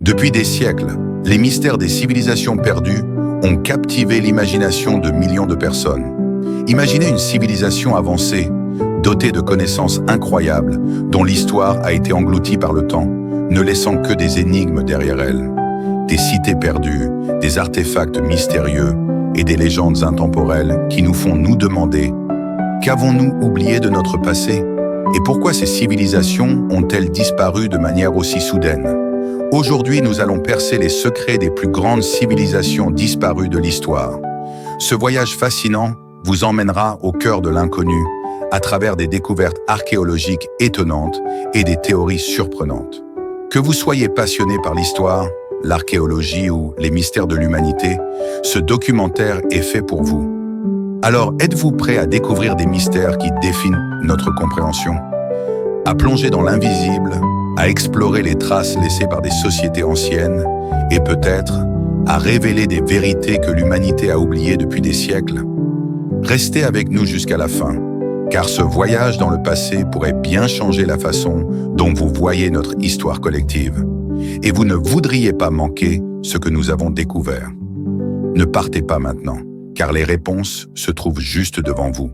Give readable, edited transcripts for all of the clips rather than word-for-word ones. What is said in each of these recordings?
Depuis des siècles, les mystères des civilisations perdues ont captivé l'imagination de millions de personnes. Imaginez une civilisation avancée, dotée de connaissances incroyables, dont l'histoire a été engloutie par le temps, ne laissant que des énigmes derrière elle. Des cités perdues, des artefacts mystérieux et des légendes intemporelles qui nous font nous demander « Qu'avons-nous oublié de notre passé ? Et pourquoi ces civilisations ont-elles disparu de manière aussi soudaine ?» Aujourd'hui, nous allons percer les secrets des plus grandes civilisations disparues de l'histoire. Ce voyage fascinant vous emmènera au cœur de l'inconnu, à travers des découvertes archéologiques étonnantes et des théories surprenantes. Que vous soyez passionné par l'histoire, l'archéologie ou les mystères de l'humanité, ce documentaire est fait pour vous. Alors, êtes-vous prêt à découvrir des mystères qui défient notre compréhension? À plonger dans l'invisible, à explorer les traces laissées par des sociétés anciennes et peut-être à révéler des vérités que l'humanité a oubliées depuis des siècles? Restez avec nous jusqu'à la fin, car ce voyage dans le passé pourrait bien changer la façon dont vous voyez notre histoire collective. Et vous ne voudriez pas manquer ce que nous avons découvert. Ne partez pas maintenant, car les réponses se trouvent juste devant vous.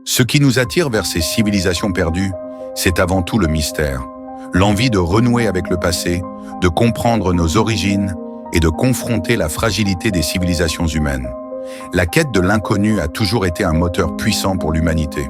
Ce qui nous attire vers ces civilisations perdues, c'est avant tout le mystère, l'envie de renouer avec le passé, de comprendre nos origines et de confronter la fragilité des civilisations humaines. La quête de l'inconnu a toujours été un moteur puissant pour l'humanité.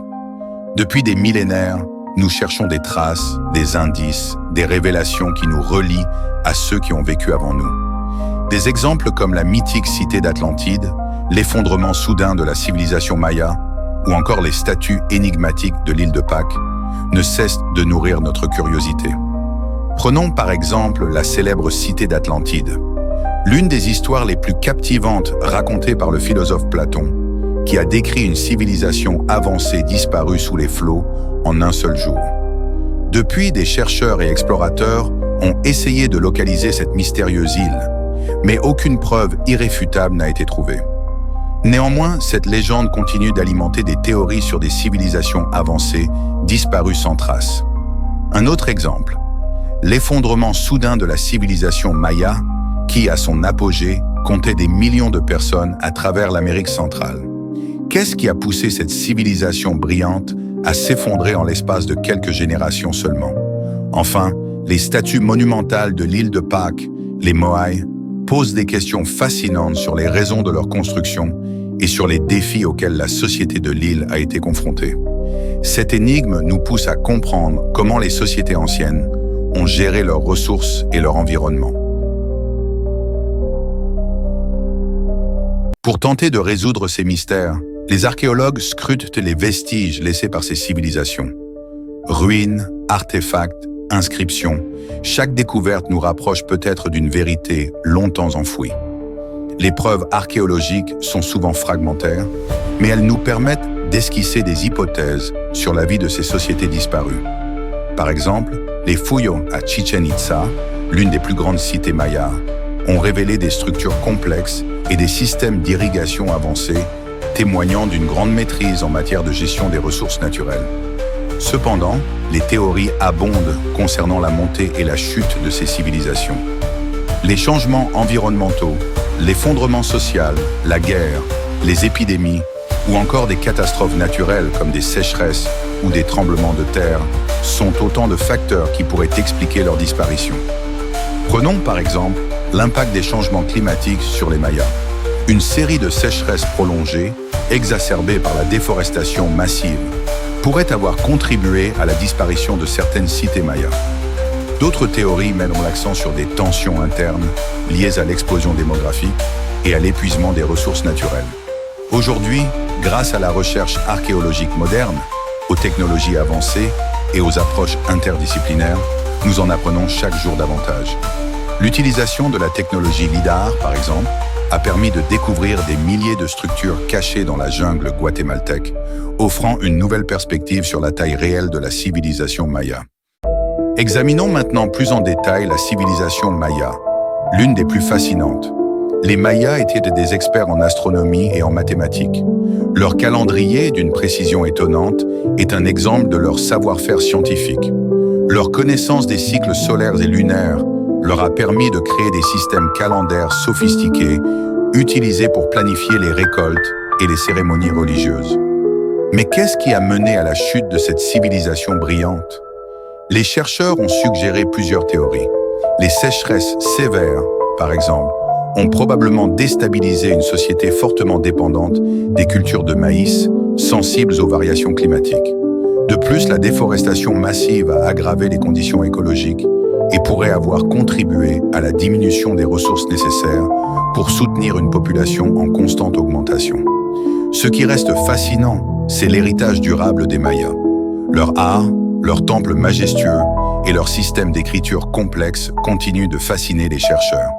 Depuis des millénaires, nous cherchons des traces, des indices, des révélations qui nous relient à ceux qui ont vécu avant nous. Des exemples comme la mythique cité d'Atlantide, l'effondrement soudain de la civilisation Maya, ou encore les statues énigmatiques de l'île de Pâques, ne cessent de nourrir notre curiosité. Prenons par exemple la célèbre cité d'Atlantide, l'une des histoires les plus captivantes racontées par le philosophe Platon, qui a décrit une civilisation avancée disparue sous les flots en un seul jour. Depuis, des chercheurs et explorateurs ont essayé de localiser cette mystérieuse île, mais aucune preuve irréfutable n'a été trouvée. Néanmoins, cette légende continue d'alimenter des théories sur des civilisations avancées disparues sans trace. Un autre exemple, l'effondrement soudain de la civilisation Maya, qui, à son apogée, comptait des millions de personnes à travers l'Amérique centrale. Qu'est-ce qui a poussé cette civilisation brillante à s'effondrer en l'espace de quelques générations seulement? Enfin, les statues monumentales de l'île de Pâques, les Moai, posent des questions fascinantes sur les raisons de leur construction et sur les défis auxquels la société de l'île a été confrontée. Cette énigme nous pousse à comprendre comment les sociétés anciennes ont géré leurs ressources et leur environnement. Pour tenter de résoudre ces mystères, les archéologues scrutent les vestiges laissés par ces civilisations. Ruines, artefacts, inscriptions, chaque découverte nous rapproche peut-être d'une vérité longtemps enfouie. Les preuves archéologiques sont souvent fragmentaires, mais elles nous permettent d'esquisser des hypothèses sur la vie de ces sociétés disparues. Par exemple, les fouilles à Chichén Itzá, l'une des plus grandes cités mayas, ont révélé des structures complexes et des systèmes d'irrigation avancés, témoignant d'une grande maîtrise en matière de gestion des ressources naturelles. Cependant, les théories abondent concernant la montée et la chute de ces civilisations. Les changements environnementaux, l'effondrement social, la guerre, les épidémies ou encore des catastrophes naturelles comme des sécheresses ou des tremblements de terre sont autant de facteurs qui pourraient expliquer leur disparition. Prenons par exemple l'impact des changements climatiques sur les Mayas. Une série de sécheresses prolongées, exacerbées par la déforestation massive, pourrait avoir contribué à la disparition de certaines cités mayas. D'autres théories mettront l'accent sur des tensions internes liées à l'explosion démographique et à l'épuisement des ressources naturelles. Aujourd'hui, grâce à la recherche archéologique moderne, aux technologies avancées et aux approches interdisciplinaires, nous en apprenons chaque jour davantage. L'utilisation de la technologie LIDAR, par exemple, a permis de découvrir des milliers de structures cachées dans la jungle guatémaltèque, offrant une nouvelle perspective sur la taille réelle de la civilisation maya. Examinons maintenant plus en détail la civilisation maya, l'une des plus fascinantes. Les Mayas étaient des experts en astronomie et en mathématiques. Leur calendrier, d'une précision étonnante, est un exemple de leur savoir-faire scientifique. Leur connaissance des cycles solaires et lunaires leur a permis de créer des systèmes calendaires sophistiqués, utilisés pour planifier les récoltes et les cérémonies religieuses. Mais qu'est-ce qui a mené à la chute de cette civilisation brillante? Les chercheurs ont suggéré plusieurs théories. Les sécheresses sévères, par exemple, ont probablement déstabilisé une société fortement dépendante des cultures de maïs, sensibles aux variations climatiques. De plus, la déforestation massive a aggravé les conditions écologiques et pourrait avoir contribué à la diminution des ressources nécessaires pour soutenir une population en constante augmentation. Ce qui reste fascinant, c'est l'héritage durable des Mayas. Leur art, leurs temples majestueux et leur système d'écriture complexe continuent de fasciner les chercheurs.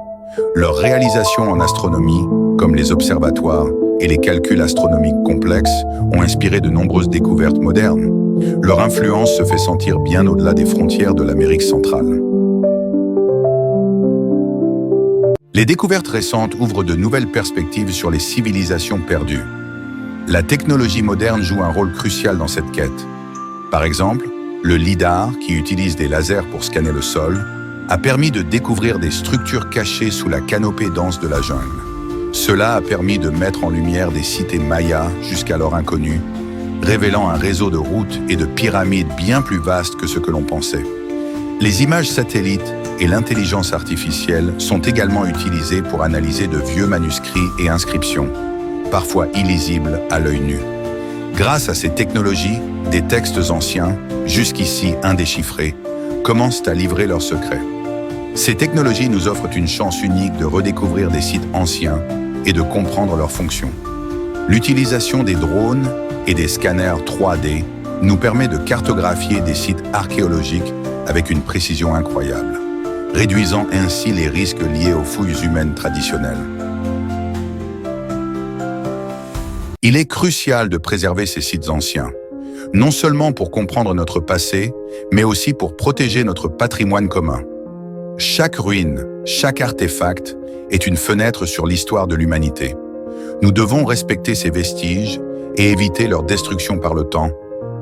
Leurs réalisations en astronomie, comme les observatoires et les calculs astronomiques complexes, ont inspiré de nombreuses découvertes modernes. Leur influence se fait sentir bien au-delà des frontières de l'Amérique centrale. Les découvertes récentes ouvrent de nouvelles perspectives sur les civilisations perdues. La technologie moderne joue un rôle crucial dans cette quête. Par exemple, le LIDAR, qui utilise des lasers pour scanner le sol, a permis de découvrir des structures cachées sous la canopée dense de la jungle. Cela a permis de mettre en lumière des cités mayas jusqu'alors inconnues, révélant un réseau de routes et de pyramides bien plus vaste que ce que l'on pensait. Les images satellites et l'intelligence artificielle sont également utilisées pour analyser de vieux manuscrits et inscriptions, parfois illisibles à l'œil nu. Grâce à ces technologies, des textes anciens, jusqu'ici indéchiffrés, commencent à livrer leurs secrets. Ces technologies nous offrent une chance unique de redécouvrir des sites anciens et de comprendre leurs fonctions. L'utilisation des drones et des scanners 3D nous permet de cartographier des sites archéologiques avec une précision incroyable, réduisant ainsi les risques liés aux fouilles humaines traditionnelles. Il est crucial de préserver ces sites anciens, non seulement pour comprendre notre passé, mais aussi pour protéger notre patrimoine commun. Chaque ruine, chaque artefact est une fenêtre sur l'histoire de l'humanité. Nous devons respecter ces vestiges et éviter leur destruction par le temps,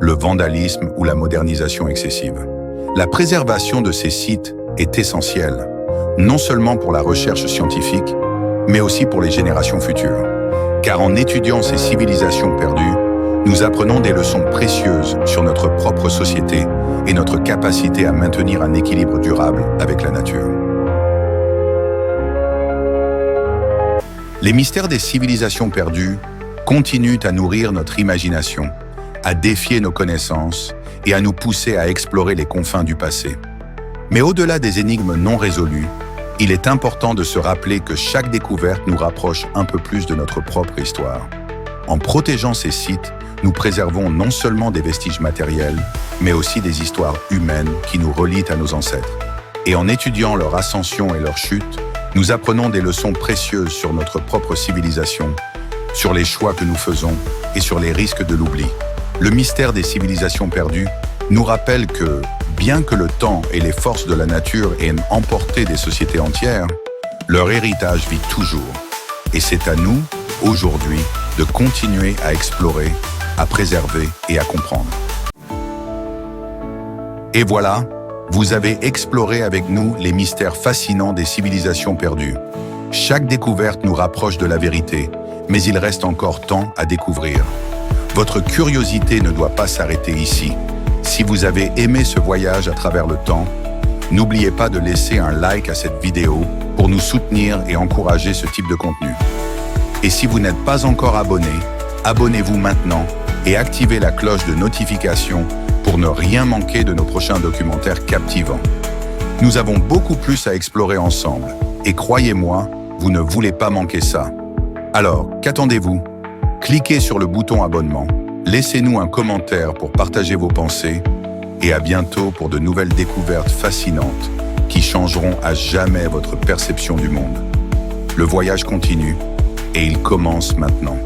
le vandalisme ou la modernisation excessive. La préservation de ces sites est essentielle, non seulement pour la recherche scientifique, mais aussi pour les générations futures. Car en étudiant ces civilisations perdues, nous apprenons des leçons précieuses sur notre propre société et notre capacité à maintenir un équilibre durable avec la nature. Les mystères des civilisations perdues continuent à nourrir notre imagination, à défier nos connaissances et à nous pousser à explorer les confins du passé. Mais au-delà des énigmes non résolues, il est important de se rappeler que chaque découverte nous rapproche un peu plus de notre propre histoire. En protégeant ces sites, nous préservons non seulement des vestiges matériels, mais aussi des histoires humaines qui nous relient à nos ancêtres. Et en étudiant leur ascension et leur chute, nous apprenons des leçons précieuses sur notre propre civilisation, sur les choix que nous faisons et sur les risques de l'oubli. Le mystère des civilisations perdues nous rappelle que, bien que le temps et les forces de la nature aient emporté des sociétés entières, leur héritage vit toujours. Et c'est à nous, aujourd'hui, de continuer à explorer, à préserver et à comprendre. Et voilà, vous avez exploré avec nous les mystères fascinants des civilisations perdues. Chaque découverte nous rapproche de la vérité, mais il reste encore tant à découvrir. Votre curiosité ne doit pas s'arrêter ici. Si vous avez aimé ce voyage à travers le temps, n'oubliez pas de laisser un like à cette vidéo pour nous soutenir et encourager ce type de contenu. Et si vous n'êtes pas encore abonné, abonnez-vous maintenant et activez la cloche de notification pour ne rien manquer de nos prochains documentaires captivants. Nous avons beaucoup plus à explorer ensemble et croyez-moi, vous ne voulez pas manquer ça. Alors, qu'attendez-vous? Cliquez sur le bouton abonnement, laissez-nous un commentaire pour partager vos pensées et à bientôt pour de nouvelles découvertes fascinantes qui changeront à jamais votre perception du monde. Le voyage continue et il commence maintenant.